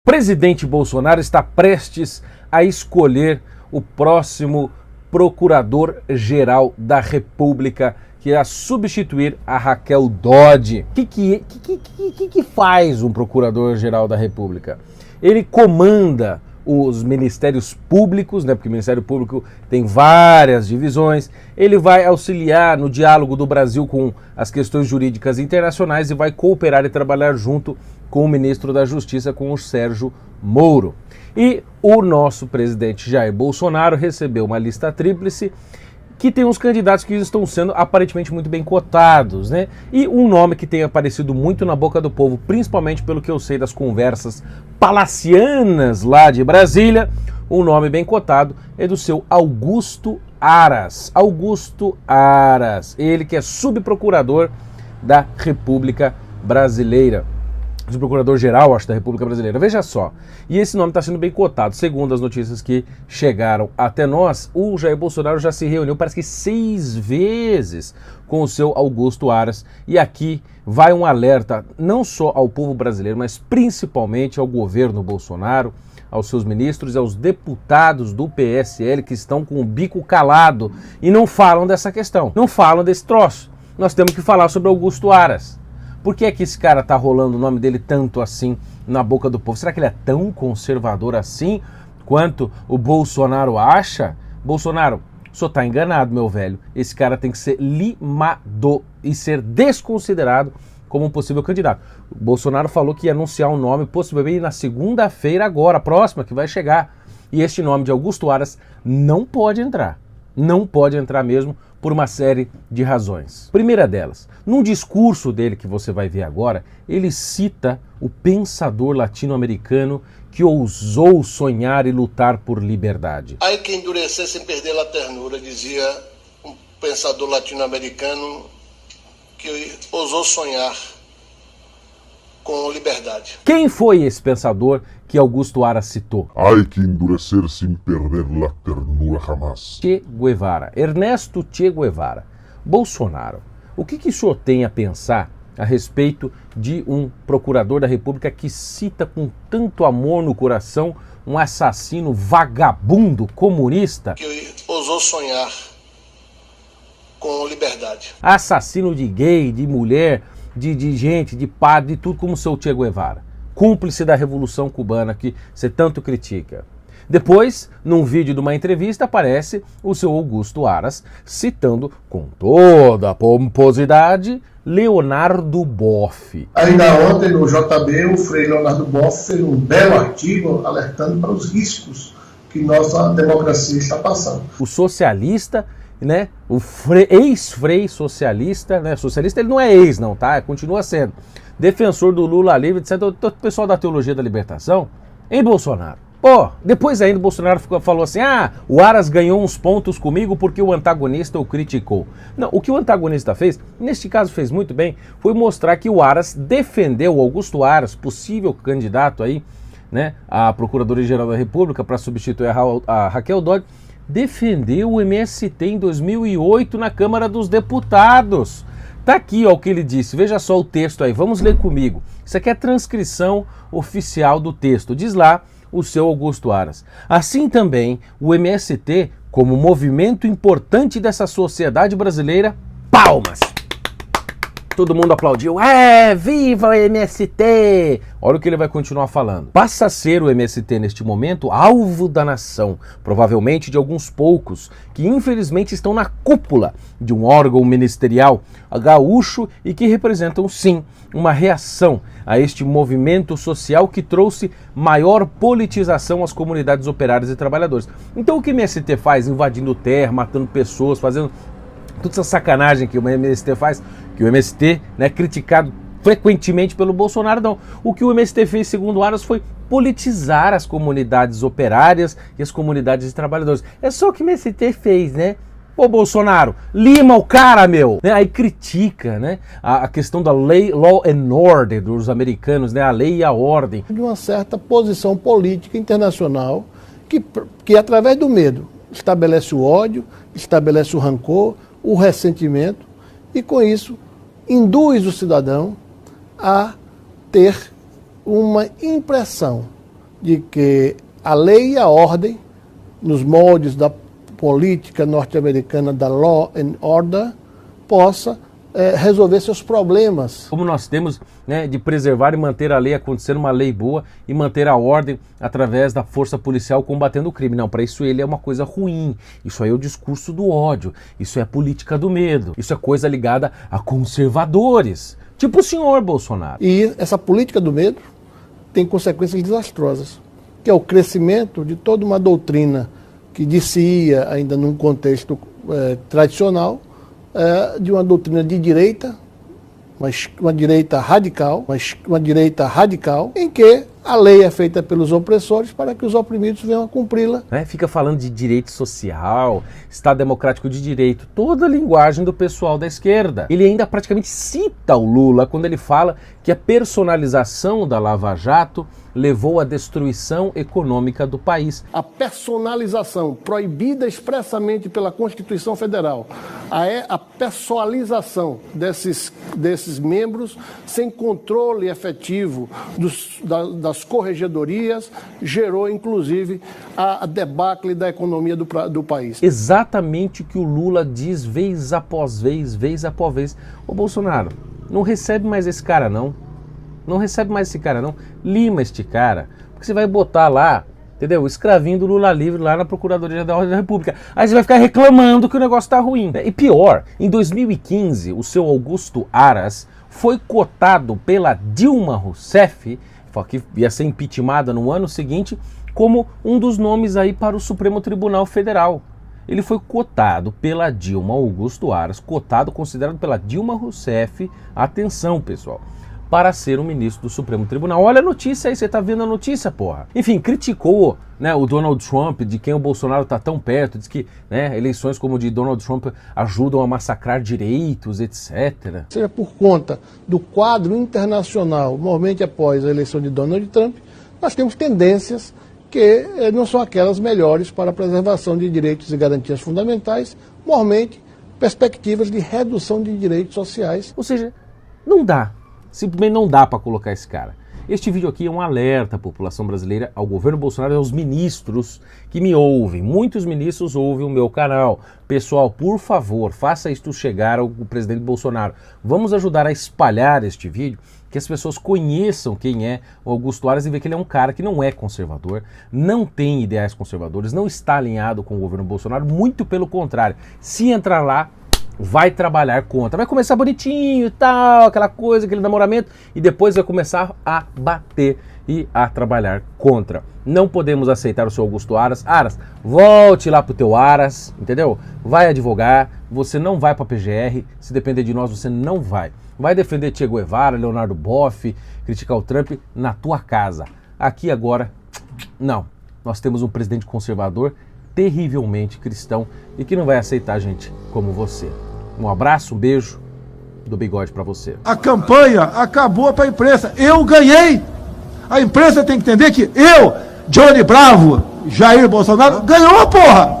Presidente Bolsonaro está prestes a escolher o próximo Procurador-Geral da República, que irá substituir a Raquel Dodge. O que faz um Procurador-Geral da República? Ele comanda os ministérios públicos, né, porque o Ministério Público tem várias divisões. Ele vai auxiliar no diálogo do Brasil com as questões jurídicas internacionais e vai cooperar e trabalhar junto com o ministro da Justiça, com o Sérgio Moro. E o nosso presidente Jair Bolsonaro recebeu uma lista tríplice que tem uns candidatos que estão sendo aparentemente muito bem cotados, né? E um nome que tem aparecido muito na boca do povo, principalmente pelo que eu sei das conversas palacianas lá de Brasília, um nome bem cotado é do seu Augusto Aras. Augusto Aras, ele que é subprocurador da República Brasileira. Procurador-Geral, acho, da República Brasileira. Veja só, e esse nome está sendo bem cotado. Segundo as notícias que chegaram até nós, o Jair Bolsonaro já se reuniu, parece que 6 vezes com o seu Augusto Aras. E aqui vai um alerta não só ao povo brasileiro, mas principalmente ao governo Bolsonaro, aos seus ministros e aos deputados do PSL que estão com o bico calado e não falam dessa questão, não falam desse troço. Nós temos que falar sobre Augusto Aras. Por que é que esse cara tá rolando o nome dele tanto assim na boca do povo? Será que ele é tão conservador assim quanto o Bolsonaro acha? Bolsonaro, o senhor tá enganado, meu velho. Esse cara tem que ser limado e ser desconsiderado como um possível candidato. O Bolsonaro falou que ia anunciar um nome possivelmente na segunda-feira agora, próxima, que vai chegar. E este nome de Augusto Aras não pode entrar. Não pode entrar mesmo, por uma série de razões. Primeira delas, num discurso dele que você vai ver agora, ele cita o pensador latino-americano que ousou sonhar e lutar por liberdade. Hay que endurecer sem perder a ternura, dizia um pensador latino-americano que ousou sonhar com liberdade. Quem foi esse pensador que Augusto Aras citou? Hay que endurecer sem perder la ternura jamás. Che Guevara, Ernesto Che Guevara. Bolsonaro, o que o senhor tem a pensar a respeito de um procurador da República que cita com tanto amor no coração um assassino vagabundo comunista? Que ousou sonhar com liberdade. Assassino de gay, de mulher, de gente, de padre, de tudo como o seu Che Guevara. Cúmplice da Revolução Cubana que você tanto critica. Depois, num vídeo de uma entrevista, aparece o seu Augusto Aras citando com toda a pomposidade Leonardo Boff. Ainda ontem no JB, o Frei Leonardo Boff fez um belo artigo alertando para os riscos que nossa democracia está passando. O socialista, né, o ex-frei socialista, né, socialista ele não é ex não, tá? Continua sendo defensor do Lula livre, etc. O pessoal da teologia da libertação, em Bolsonaro. Pô, depois ainda o Bolsonaro falou assim, o Aras ganhou uns pontos comigo porque o antagonista o criticou. Não, o que o antagonista fez, neste caso fez muito bem, foi mostrar que o Aras defendeu o Augusto Aras, possível candidato aí, né, a Procuradoria-Geral da República para substituir a Raquel Dodge, defendeu o MST em 2008 na Câmara dos Deputados. Tá aqui ó, o que ele disse, veja só o texto aí, vamos ler comigo. Isso aqui é a transcrição oficial do texto, diz lá o seu Augusto Aras. Assim também, o MST, como movimento importante dessa sociedade brasileira, palmas! Todo mundo aplaudiu, viva o MST! Olha o que ele vai continuar falando. Passa a ser o MST neste momento alvo da nação, provavelmente de alguns poucos, que infelizmente estão na cúpula de um órgão ministerial gaúcho e que representam sim uma reação a este movimento social que trouxe maior politização às comunidades operárias e trabalhadores. Então o que o MST faz? Invadindo terra, matando pessoas, fazendo toda essa sacanagem que o MST faz, que o MST, né, criticado frequentemente pelo Bolsonaro, não. O que o MST fez, segundo Aras, foi politizar as comunidades operárias e as comunidades de trabalhadores. É só o que o MST fez, né? Ô Bolsonaro, lima o cara, meu! Né? Aí critica, né, a questão da lei, law and order dos americanos, né, a lei e a ordem. De uma certa posição política internacional que através do medo, estabelece o ódio, estabelece o rancor, o ressentimento e, com isso, induz o cidadão a ter uma impressão de que a lei e a ordem, nos moldes da política norte-americana da law and order, possa resolver seus problemas. Como nós temos, né, de preservar e manter a lei acontecendo, uma lei boa, e manter a ordem através da força policial combatendo o crime. Não, para isso ele é uma coisa ruim. Isso aí é o discurso do ódio. Isso é a política do medo. Isso é coisa ligada a conservadores. Tipo o senhor Bolsonaro. E essa política do medo tem consequências desastrosas, que é o crescimento de toda uma doutrina que disse-ia, ainda num contexto tradicional, de uma doutrina de direita, mas uma direita radical, em que a lei é feita pelos opressores para que os oprimidos venham a cumpri-la. Fica falando de direito social, Estado democrático de direito, toda a linguagem do pessoal da esquerda. Ele ainda praticamente cita o Lula quando ele fala que a personalização da Lava Jato levou à destruição econômica do país. A personalização proibida expressamente pela Constituição Federal, a pessoalização desses membros sem controle efetivo das corregedorias, gerou inclusive a debacle da economia do país. Exatamente o que o Lula diz vez após vez após vez. Ô Bolsonaro, não recebe mais esse cara não. Não recebe mais esse cara não. Lima este cara. Porque você vai botar lá, entendeu? O escravinho do Lula livre lá na Procuradoria da Ordem da República. Aí você vai ficar reclamando que o negócio tá ruim. E pior, em 2015, o seu Augusto Aras foi cotado pela Dilma Rousseff, que ia ser impeachmentada no ano seguinte, como um dos nomes aí para o Supremo Tribunal Federal. Ele foi cotado pela Dilma, Augusto Aras, considerado pela Dilma Rousseff, atenção pessoal, para ser um ministro do Supremo Tribunal. Olha a notícia aí, você tá vendo a notícia, porra. Enfim, criticou, né, o Donald Trump, de quem o Bolsonaro tá tão perto, diz que, né, eleições como o de Donald Trump ajudam a massacrar direitos, etc. Seja por conta do quadro internacional, normalmente após a eleição de Donald Trump, nós temos tendências que não são aquelas melhores para a preservação de direitos e garantias fundamentais, normalmente perspectivas de redução de direitos sociais. Ou seja, não dá. Simplesmente não dá para colocar esse cara. Este vídeo aqui é um alerta à população brasileira, ao governo Bolsonaro e aos ministros que me ouvem. Muitos ministros ouvem o meu canal. Pessoal, por favor, faça isto chegar ao presidente Bolsonaro. Vamos ajudar a espalhar este vídeo, que as pessoas conheçam quem é o Augusto Aras e ver que ele é um cara que não é conservador, não tem ideais conservadores, não está alinhado com o governo Bolsonaro, muito pelo contrário. Se entrar lá, vai trabalhar contra. Vai começar bonitinho e tal, aquela coisa, aquele namoramento, e depois vai começar a bater e a trabalhar contra. Não podemos aceitar o seu Augusto Aras. Aras, volte lá pro teu Aras, entendeu? Vai advogar, você não vai pra PGR, se depender de nós você não vai. Vai defender Che Guevara, Leonardo Boff, criticar o Trump na tua casa. Aqui agora, não. Nós temos um presidente conservador, terrivelmente cristão e que não vai aceitar gente como você. Um abraço, um beijo do Bigode pra você. A campanha acabou pra imprensa. Eu ganhei! A imprensa tem que entender que eu, Johnny Bravo, Jair Bolsonaro, ganhou, porra!